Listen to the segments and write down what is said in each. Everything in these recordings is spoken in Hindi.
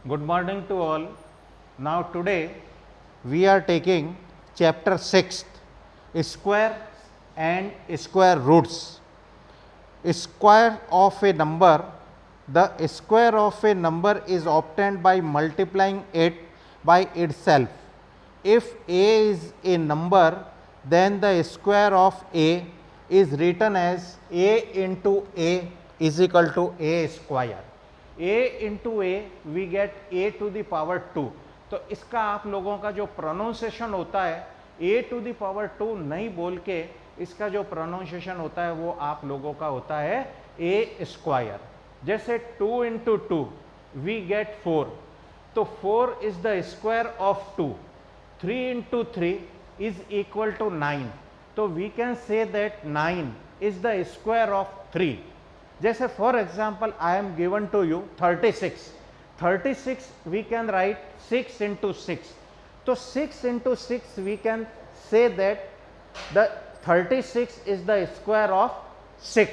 Good morning to all. Now today we are taking chapter 6, square and square roots. Square of a number, the square of a number is obtained by multiplying it by itself. If a is a number, then the square of a is written as a into a is equal to a square. a into a we get a to the power 2. तो इसका आप लोगों का जो प्रोनाउंसिएशन होता है a टू द पावर 2 नहीं बोल के इसका जो प्रोनाउंसिएशन होता है वो आप लोगों का होता है a स्क्वायर. जैसे 2 इंटू 2 वी गेट 4. तो 4 is the square of 2. 3 into 3 is equal to 9. तो we can say that 9 is the square of 3. जैसे for example I am given to you 36. 36 we can write 6 into 6. तो 6 into 6 we can say that the 36 is the square of 6.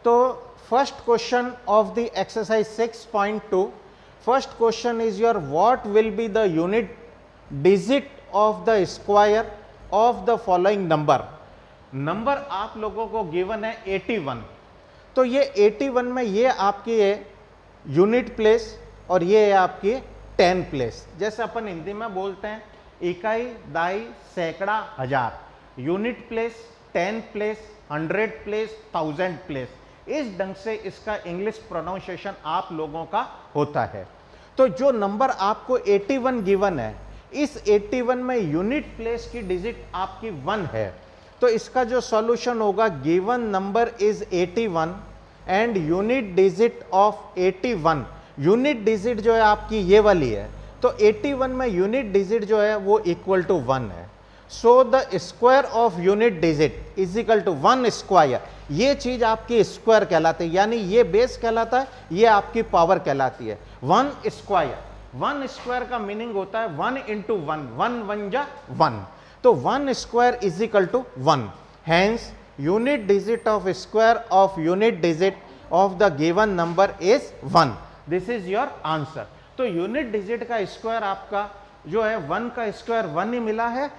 तो first question of the exercise 6.2. First question is your what will be the unit digit of the square of the following number. Number आप लोगों को गिवन है 81. तो ये 81 में ये आपकी है यूनिट प्लेस और ये है आपकी 10 प्लेस. जैसे अपन हिंदी में बोलते हैं इकाई, दाई, सैकड़ा, हजार. Unit place, 10 place, 100 place, 1000 place. इस ढंग से इसका इंग्लिश प्रोनाउंसिएशन आप लोगों का होता है. तो जो नंबर आपको 81 गिवन है, इस 81 में यूनिट प्लेस की डिजिट आपकी 1 है. तो इसका जो सॉल्यूशन होगा given number is 81 and unit digit of 81. Unit digit जो है आपकी ये वाली है. तो 81 में यूनिट डिजिट जो है वो इक्वल टू 1 है. So the square of unit digit is equal to 1 square. ये चीज आपकी स्क्वायर कहलाती है, यानी ये बेस कहलाता है, ये आपकी पावर कहलाती है. 1 स्क्वायर. 1 स्क्वायर का मीनिंग होता है 1 इंटू 1. 1 1 जा 1. तो 1 square is equal to 1. Hence unit digit of square of unit digit of the given number is 1. This is your answer. तो यूनिट डिजिट का स्क्वायर आपका जो है 1 का स्क्वायर 1 ही मिला है.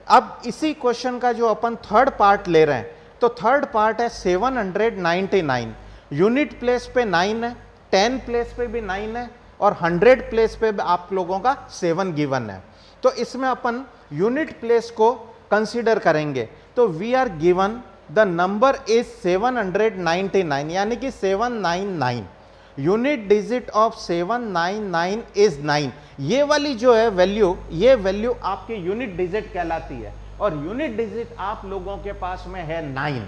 अब इसी क्वेश्चन का जो अपन थर्ड पार्ट ले रहे हैं, तो थर्ड पार्ट है 799. यूनिट प्लेस पे 9 है, 10 प्लेस पे भी 9 है और 100 प्लेस पे भी आप लोगों का 7 गिवन है. तो इसमें अपन यूनिट प्लेस को कंसीडर करेंगे. तो we are given the number is 799, यानी कि 799. Unit digit of 799 is 9. ये वाली जो है वैल्यू, ये वैल्यू आपकी यूनिट डिजिट कहलाती है और यूनिट डिजिट आप लोगों के पास में है 9.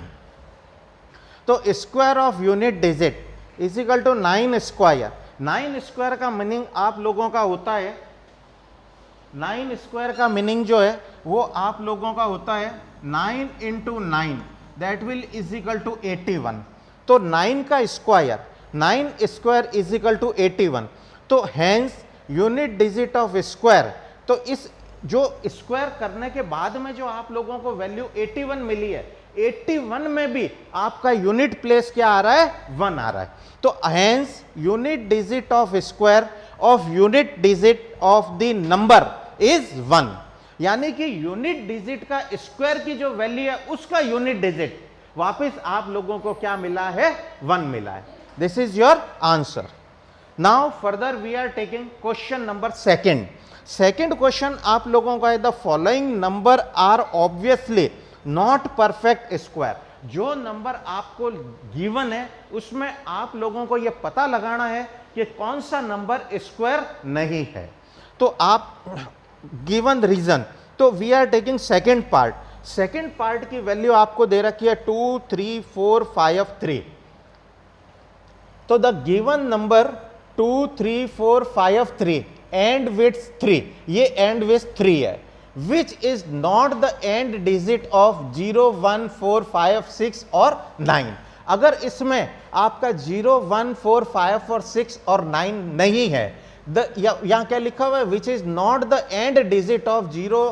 तो square of unit digit is equal to 9 square. 9 square का मीनिंग आप लोगों का होता है, 9 स्क्वायर का मीनिंग जो है वो आप लोगों का होता है 9 into 9 that will is equal to 81. तो 9 का square, 9 square is equal to 81. तो hence unit digit of square. तो इस जो स्क्वायर करने के बाद में जो आप लोगों को वैल्यू 81 मिली है, 81 में भी आपका यूनिट प्लेस क्या आ रहा है, 1 आ रहा है. तो hence unit digit of square of unit digit of the number is 1. यानी कि यूनिट डिजिट का स्क्वायर की जो वैल्यू है उसका यूनिट डिजिट वापस आप लोगों को क्या मिला है, 1 मिला है. This is your answer. Now further we are taking question number 2. Second question आप लोगों का है the following number are obviously not perfect square. जो नंबर आपको गिवन है उसमें आप लोगों को यह पता लगाना है कि कौन सा नंबर स्क्वायर नहीं है. तो आप गिवन रीजन, तो we are taking second part. Second part की वैल्यू आपको दे रखी है 2 3 4 5 3. तो the given number 2 3 4 5 3 and with 3, ये एंड विथ 3 है, which is not the end digit of 0 1 4 5 6 और 9. अगर इसमें आपका 0 1 4 5 और 6 और 9 नहीं है, यहां क्या लिखा हुआ है, which is not the end digit of 0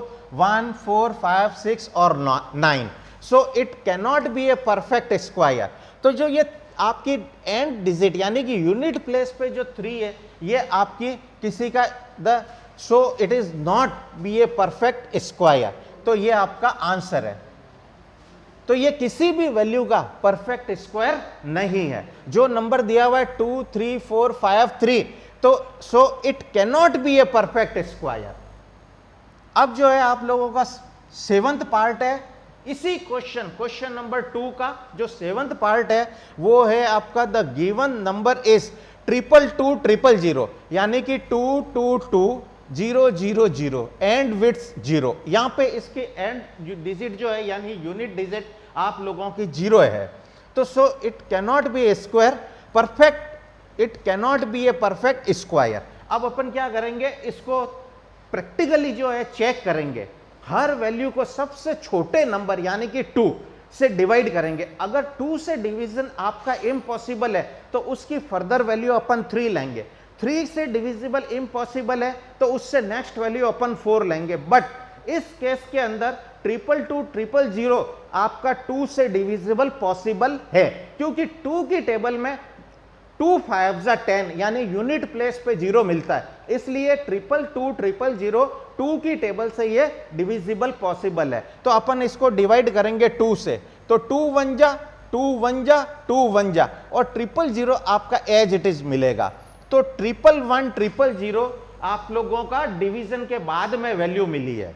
1 4 5 6 और 9. So it cannot be a perfect square. तो जो ये आपकी एंड डिजिट यानी कि यूनिट प्लेस पे जो 3 है ये आपकी किसी का so it is not be a perfect square. तो ये आपका आंसर है। तो ये किसी भी वैल्यू का परफेक्ट स्क्वायर नहीं है। जो नंबर दिया हुआ है 2 3 4 5 3, तो so it cannot be a perfect square. अब जो है आप लोगों का 7th पार्ट है इसी क्वेश्चन नंबर 2 का जो 7th पार्ट है वो है आपका द गिवन नंबर इज 22200 यानी कि 222000 एंड विड्थ 0। यहां पे इसके एंड डिजिट जो है यानी यूनिट डिजिट आप लोगों की 0 है। तो so it cannot be A square perfect, it cannot be a perfect square. अब अपन क्या करेंगे, इसको प्रैक्टिकली जो है चेक करेंगे। हर वैल्यू को सबसे छोटे नंबर यानी कि 2 से डिवाइड करेंगे। अगर 2 से डिवीजन आपका इम्पॉसिबल है तो उसकी फर्दर वैल्यू अपन 3 लेंगे। 3 से डिविजिबल इम्पॉसिबल है तो उससे नेक्स्ट वैल्यू अपन 4 लेंगे। बट इस केस के अंदर 222000 आपका 2 से डिविजिबल पॉसिबल है, क्योंकि 2 की टेबल में 2 5 10 यानी यूनिट प्लेस पे 0 मिलता है, इसलिए 222000 2 की टेबल से ये डिविजिबल पॉसिबल है। तो अपन इसको डिवाइड करेंगे 2 से, तो 2 1 जा 2 1 जा 2 1 जा और 000 आपका एज इट इज मिलेगा। तो 111 आप लोगों का डिवीजन के बाद में वैल्यू मिली है।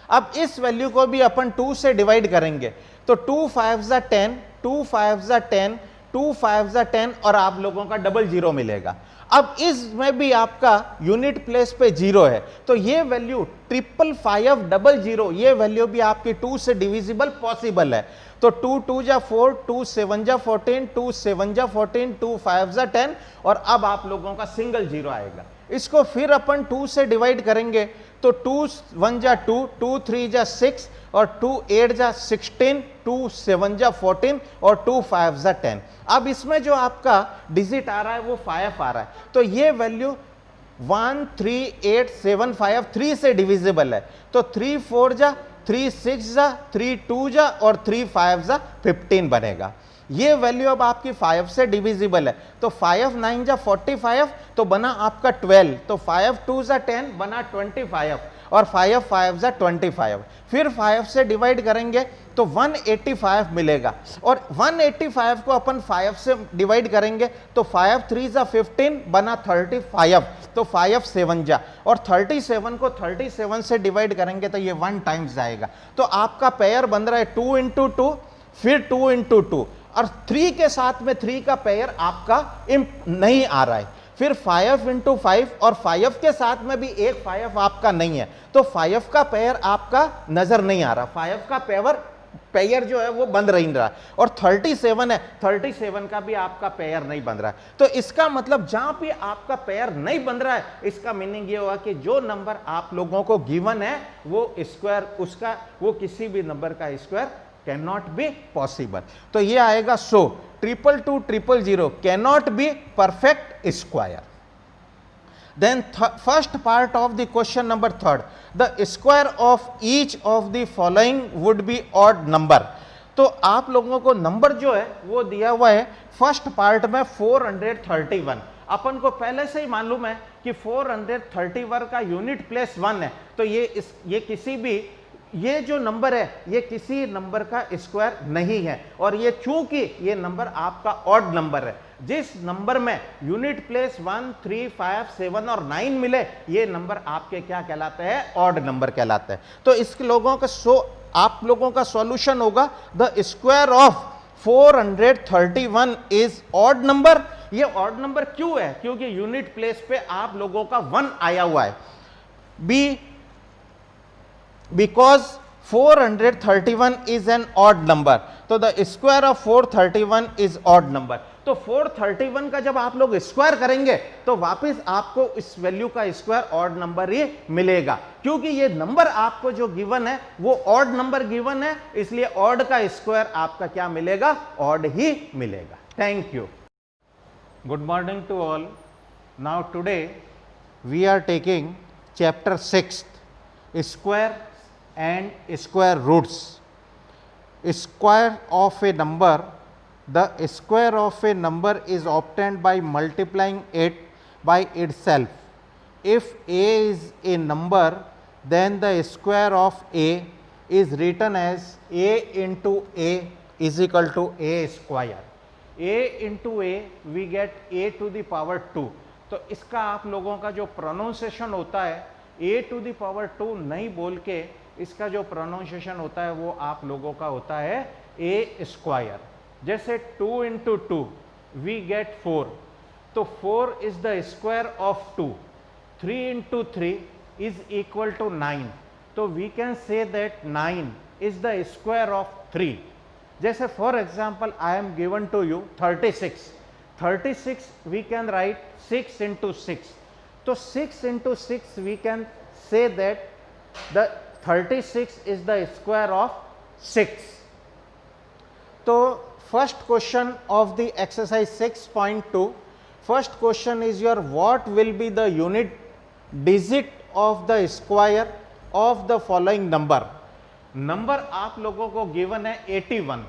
अब इस वैल्यू को भी अपन 2 से डिवाइड करेंगे, तो 2 5 जा 10 2 5 जा 10 2 5 जा 10 और आप लोगों का 00 मिलेगा। अब इसमें भी आपका यूनिट प्लेस पे 0 है, तो ये वैल्यू 55500 ये वैल्यू भी आपकी 2 से डिविजिबल पॉसिबल है। तो 2 2 जा 4 2 7 जा 14 2 7 जा 14 2 5 जा 10 और अब आप लोगों का सिंगल 0 आएगा। इसको फिर अपन 2 से डिवाइड करेंगे, तो 2 1 जा 2 2 3 जा 6 और 2 8 जा 16 2 7 जा 14 और 2 5 जा 10। अब इसमें जो आपका डिजिट आ रहा है वो 5 आ रहा है, तो ये वैल्यू 13875 3 से डिविजिबल है। तो 3 4 जा 3 6 जा 3 2 जा और 3 5 जा 15 बनेगा। ये वैल्यू अब आपकी 5 से डिविजिबल है, तो 5 9 जा 45 तो बना आपका 12, तो 5 2 जा 10 बना 25 और 5 5 जा 25। फिर 5 से डिवाइड करेंगे तो 185 मिलेगा और 185 को अपन 5 से डिवाइड करेंगे तो 5 3 जा 15 बना 35, तो 5 7 जा और 37 को 37 से डिवाइड करेंगे तो ये 1 टाइम्स जाएगा। तो आपका पेयर बन रहा है 2 इंटू 2 फिर 2 इंटू 2 और 3 के साथ में 3 का पेयर आपका नहीं आ रहा है। फिर 5 इंटू 5 और 5 के साथ में भी एक 5 आपका नहीं है, तो 5 का पेयर आपका नजर नहीं आ रहा, 5 का पेयर जो है वो बन नहीं रहा। और 37 है, 37 का भी आपका पेयर नहीं बन रहा है। तो इसका मतलब जहां भी आपका पेयर नहीं बन रहा है, इसका मीनिंग ये हुआ कि जो नंबर आप लोगों को गिवन है वो स्क्वायर उसका वो किसी भी नंबर का स्क्वायर कैनॉट बी पॉसिबल। तो ये आएगा सो 222000 cannot be perfect square. Then first part of the question number 3rd, the square of each of the following would be odd number। तो आप लोगों को नंबर जो है वो दिया हुआ है फर्स्ट पार्ट में 431। अपन को पहले से ही मालूम है कि 431 का यूनिट प्लेस 1 है, तो ये किसी भी ये जो नंबर है ये किसी नंबर का स्क्वायर नहीं है। और ये चूंकि ये नंबर आपका ऑड नंबर है, जिस नंबर में यूनिट प्लेस 1 3 5 7 और 9 मिले ये नंबर आपके क्या कहलाते हैं, ऑड नंबर कहलाते हैं। तो इस लोगों का आप लोगों का सॉल्यूशन होगा the square of 431 is odd number. ये ऑड नंबर क्यों है, क्योंकि यूनिट प्लेस पे आप लोगों का 1 आया हुआ है। B because 431 is an odd number, तो the square of 431 is odd number। तो 431 का जब आप लोग स्क्वायर करेंगे तो वापस आपको इस वैल्यू का स्क्वायर ऑड नंबर ही मिलेगा, क्योंकि ये नंबर आपको जो गिवन है वो ऑड नंबर गिवन है, इसलिए ऑड का स्क्वायर आपका क्या मिलेगा, ऑड ही मिलेगा। Thank you. Good morning to all. Now today we are taking chapter 6 square and square roots। Square of a number the square of a number is obtained by multiplying it by itself. If a is a number, then the square of a is written as a into a is equal to a square. a into a we get a to the power 2. तो इसका आप लोगों का जो प्रोनाउंसिएशन होता है a to the power 2 नहीं बोल के इसका जो प्रोनाउंसिएशन होता है वो आप लोगों का होता है a स्क्वायर. जैसे 2 into 2 we get 4, तो 4 is the square of 2. 3 into 3 is equal to 9, तो we can say that 9 is the square of 3. जैसे for example I am given to you 36. 36 we can write 6 into 6. तो 6 into 6 we can say that the 36 is the square of 6. तो first question of the exercise 6.2, first question is your what will be the unit digit of the square of the following number. Number आप लोगों को गिवन है 81.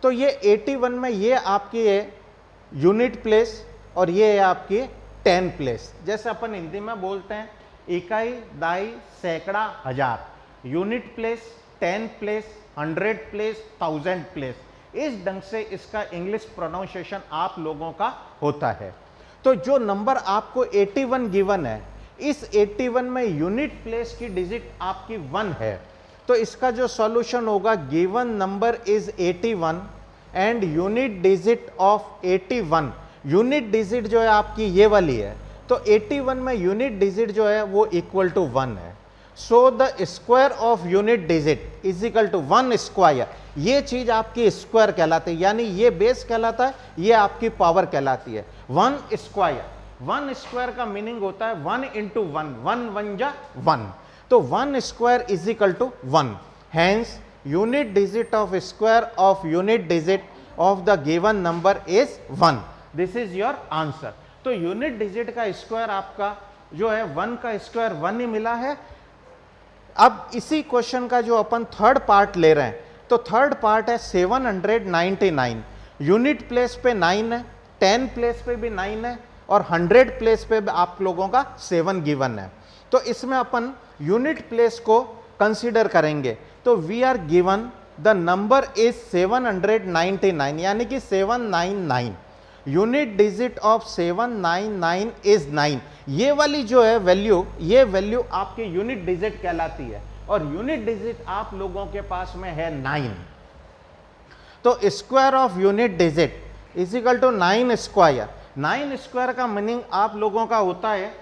तो ये 81 में ये आपकी है यूनिट प्लेस और ये है आपकी 10 प्लेस. जैसे अपन हिंदी में बोलते हैं इकाई, दाई, सैकड़ा, हजार. Unit place, 10 place, 100 place, 1000 place. इस ढंग से इसका इंग्लिश प्रोनाउंसिएशन आप लोगों का होता है. तो जो नंबर आपको 81 गिवन है, इस 81 में यूनिट प्लेस की डिजिट आपकी 1 है. तो इसका जो सॉल्यूशन होगा, given number is 81 and unit digit of 81. Unit digit जो है आपकी ये वाली है, तो 81 में यूनिट डिजिट जो है वो इक्वल टू 1 है. So the square of unit digit is equal to 1 square. ये चीज आपकी स्क्वायर कहलाती है, यानी ये बेस कहलाता है, ये आपकी पावर कहलाती है. 1 स्क्वायर, 1 स्क्वायर का मीनिंग होता है 1 into 1, 1 1 जा 1. तो 1 square is equal to 1. Hence unit digit of square of unit digit of the given number is 1. This is your answer. तो यूनिट डिजिट का स्क्वायर आपका जो है 1 का स्क्वायर 1 ही मिला है. अब इसी क्वेश्चन का जो अपन थर्ड पार्ट ले रहे हैं, तो थर्ड पार्ट है 799. यूनिट प्लेस पे 9 है, 10 प्लेस पे भी 9 है और 100 प्लेस पे भी आप लोगों का 7 गिवन है. तो इसमें अपन यूनिट प्लेस को कंसीडर करेंगे. तो we are given the number is 799, यानी कि 799. Unit digit of 799 is 9. ये वाली जो है वैल्यू, ये वैल्यू आपकी यूनिट डिजिट कहलाती है और यूनिट डिजिट आप लोगों के पास में है 9. तो square of unit digit is equal to 9 square. 9 square का मीनिंग आप लोगों का होता है,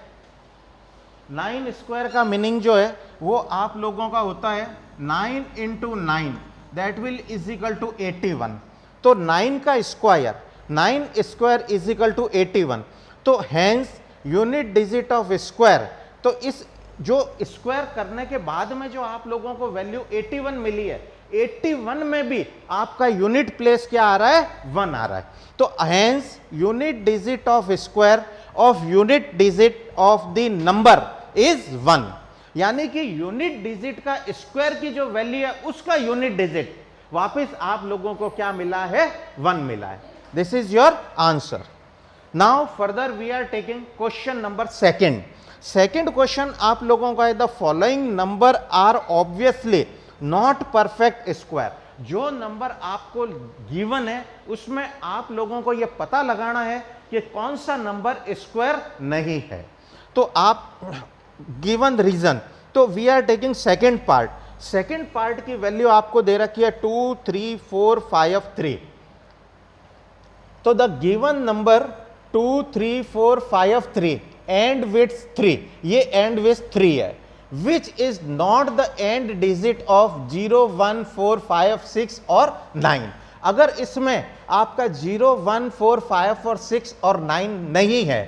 9 स्क्वायर का मीनिंग जो है वो आप लोगों का होता है 9 into 9, that will is equal to 81. तो 9 का square, 9 square is equal to 81. तो hence unit digit of square, तो इस जो स्क्वायर करने के बाद में जो आप लोगों को वैल्यू 81 मिली है, 81 में भी आपका यूनिट प्लेस क्या आ रहा है, 1 आ रहा है. तो hence unit digit of square of unit digit of the number is 1. यानी कि यूनिट डिजिट का स्क्वायर की जो वैल्यू है उसका यूनिट डिजिट वापस आप लोगों को क्या मिला है, 1 मिला है. This is your answer. Now further we are taking question number second. Second question आप लोगों का है the following number are obviously not perfect square. जो नंबर आपको गिवन है उसमें आप लोगों को यह पता लगाना है कि कौन सा नंबर स्क्वायर नहीं है. तो आप गिवन रीजन, तो we are taking second part. Second part की वैल्यू आपको दे रखी है 2 3 4 5 3. तो the given number 2 3 4 5 3 and with 3, ये एंड विथ 3 है, which is not the end digit of 0 1 4 5 6 और 9. अगर इसमें आपका 0 1 4 5 और 6 और 9 नहीं है,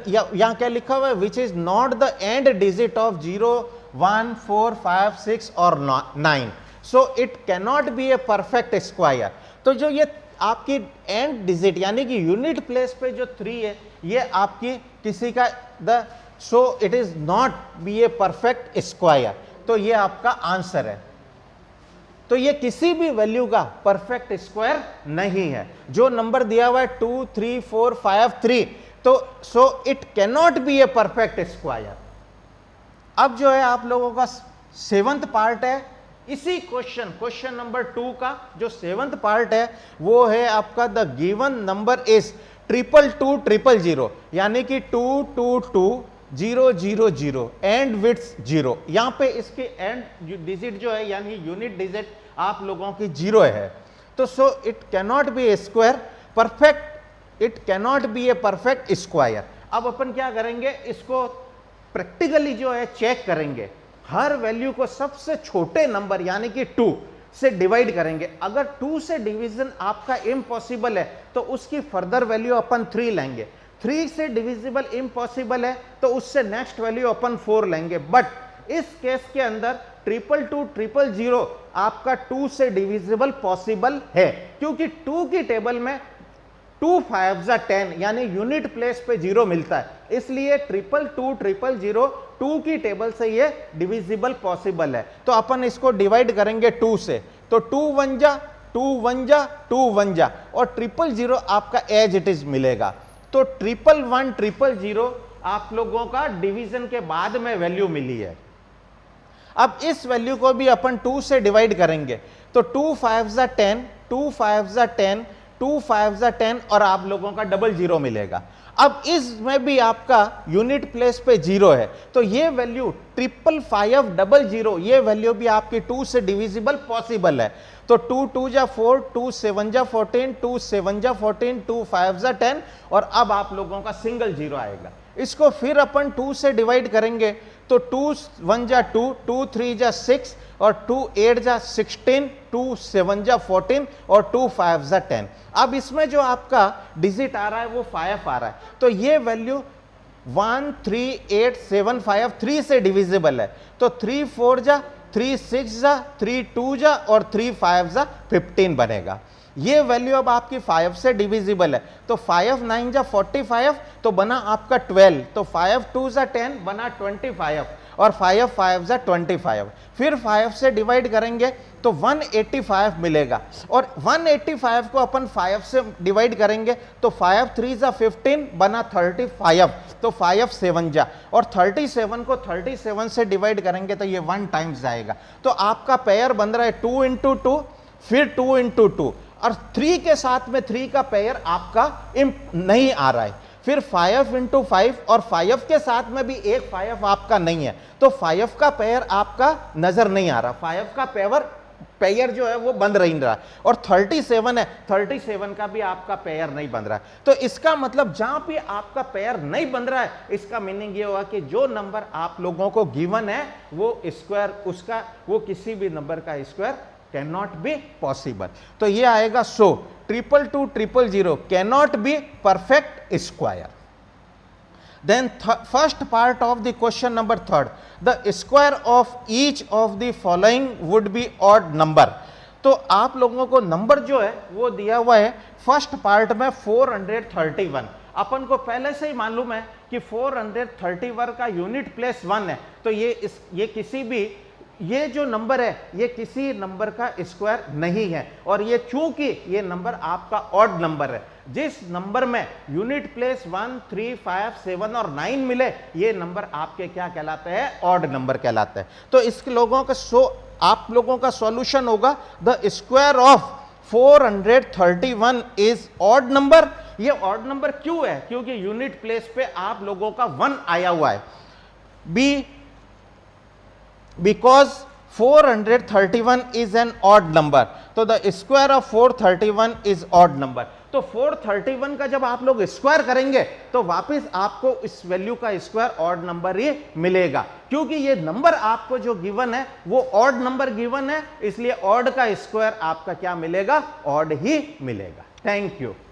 यहां क्या लिखा हुआ है, which is not the end digit of 0 1 4 5 6 और 9, so it cannot be a perfect square. तो जो ये आपकी एंड डिजिट यानी कि यूनिट प्लेस पे जो 3 है, ये आपकी किसी का the, so it is not be a perfect square. तो ये आपका आंसर है. तो ये किसी भी वैल्यू का परफेक्ट स्क्वायर नहीं है। जो नंबर दिया हुआ है 2 3 4 5 3, तो so it cannot be a perfect square. अब जो है आप लोगों का 7th पार्ट है इसी क्वेश्चन नंबर 2 का। जो 7th पार्ट है वो है आपका द गिवन नंबर इज 222 यानी कि 222 एंड विड्थ 0। यहां पे इसके एंड डिजिट जो है यानी यूनिट डिजिट आप लोगों की 0 है। तो so it cannot be A square perfect, it cannot be a perfect square. अब अपन क्या करेंगे, इसको प्रैक्टिकली जो है चेक करेंगे। हर वैल्यू को सबसे छोटे नंबर यानी कि 2 से डिवाइड करेंगे। अगर 2 से डिवीजन आपका इम्पॉसिबल है तो उसकी फर्दर वैल्यू अपन 3 लेंगे। 3 से डिविजिबल इम्पॉसिबल है तो उससे नेक्स्ट वैल्यू अपन 4 लेंगे। बट इस केस के अंदर 222 आपका 2 से डिविजिबल पॉसिबल है, क्योंकि 2 की टेबल में 2 5 10 यानी यूनिट प्लेस पे 0 मिलता है, इसलिए 222 2 की टेबल से ये डिविजिबल पॉसिबल है। तो अपन इसको डिवाइड करेंगे 2 से, तो 2 1 जा 2 1 जा 2 1 जा और 000 आपका एज इट इज मिलेगा। तो 111 आप लोगों का डिवीजन के बाद में वैल्यू मिली है। अब इस वैल्यू को भी अपन 2 से डिवाइड करेंगे, तो 2 5 जा 10 2 5 जा 10 2 5 जा 10 और आप लोगों का 00 मिलेगा। अब इसमें भी आपका यूनिट प्लेस पे 0 है, तो ये वैल्यू 55500 ये वैल्यू भी आपकी 2 से डिविजिबल पॉसिबल है। तो 2 2 जा 4 2 7 जा 14 2 7 जा 14 2 5 जा 10 और अब आप लोगों का सिंगल 0 आएगा। इसको फिर अपन 2 से डिवाइड करेंगे, तो 2 1 जा 2 2 3 जा 6 और 2 8 जा 16 2 7 जा 14 और 2 5 जा 10। अब इसमें जो आपका डिजिट आ रहा है वो 5 आ रहा है, तो ये वैल्यू 13875 3 से डिविजिबल है। तो 3 4 जा 3 6 जा 3 2 जा और 3 5 जा 15 बनेगा। ये वैल्यू अब आपकी 5 से डिविजिबल है, तो 5 9 जा 45 तो बना आपका 12, तो 5 2 जा 10 बना 25 और 5 5 जा 25। फिर 5 से डिवाइड करेंगे तो 185 मिलेगा और 185 को अपन 5 से डिवाइड करेंगे तो 5 3 जा 15 बना 35, तो 5 7 जा और 37 को 37 से डिवाइड करेंगे तो ये 1 टाइम्स जाएगा। तो आपका पेयर बन रहा है 2 इंटू 2 फिर 2 इंटू 2 और 3 के साथ में 3 का पेयर आपका नहीं आ रहा है। फिर 5 इंटू 5 और 5 के साथ में भी एक 5 आपका नहीं है, तो 5 का पेयर आपका नजर नहीं आ रहा, 5 का पेयर जो है वो बन नहीं रहा। और 37 है, 37 का भी आपका पेयर नहीं बन रहा है। तो इसका मतलब जहां भी आपका पेयर नहीं बन रहा है, इसका मीनिंग ये हुआ कि जो नंबर आप लोगों को गिवन है वो स्क्वायर उसका वो किसी भी नंबर का स्क्वायर कैनॉट बी पॉसिबल। तो ये आएगा सो 222 cannot be perfect square. Then first part of the question number 3rd, the square of each of the following would be odd number। तो आप लोगों को नंबर जो है वो दिया हुआ है फर्स्ट पार्ट में 431। अपन को पहले से ही मालूम है कि 431 का यूनिट प्लेस 1 है, तो ये किसी भी ये जो नंबर है ये किसी नंबर का स्क्वायर नहीं है। और ये चूंकि ये नंबर आपका ऑड नंबर है, जिस नंबर में यूनिट प्लेस 1 3 5 7 और 9 मिले ये नंबर आपके क्या कहलाते हैं, ऑड नंबर कहलाते हैं। तो इस लोगों का आप लोगों का सॉल्यूशन होगा the square of 431 is odd number. ये ऑड नंबर क्यों है, क्योंकि यूनिट प्लेस पे आप लोगों का 1 आया हुआ है। B because 431 is an odd number, तो the square of 431 is odd number। तो 431 का जब आप लोग स्क्वायर करेंगे तो वापस आपको इस वैल्यू का स्क्वायर ऑड नंबर ही मिलेगा, क्योंकि ये नंबर आपको जो गिवन है वो ऑड नंबर गिवन है, इसलिए ऑड का स्क्वायर आपका क्या मिलेगा, ऑड ही मिलेगा। Thank you.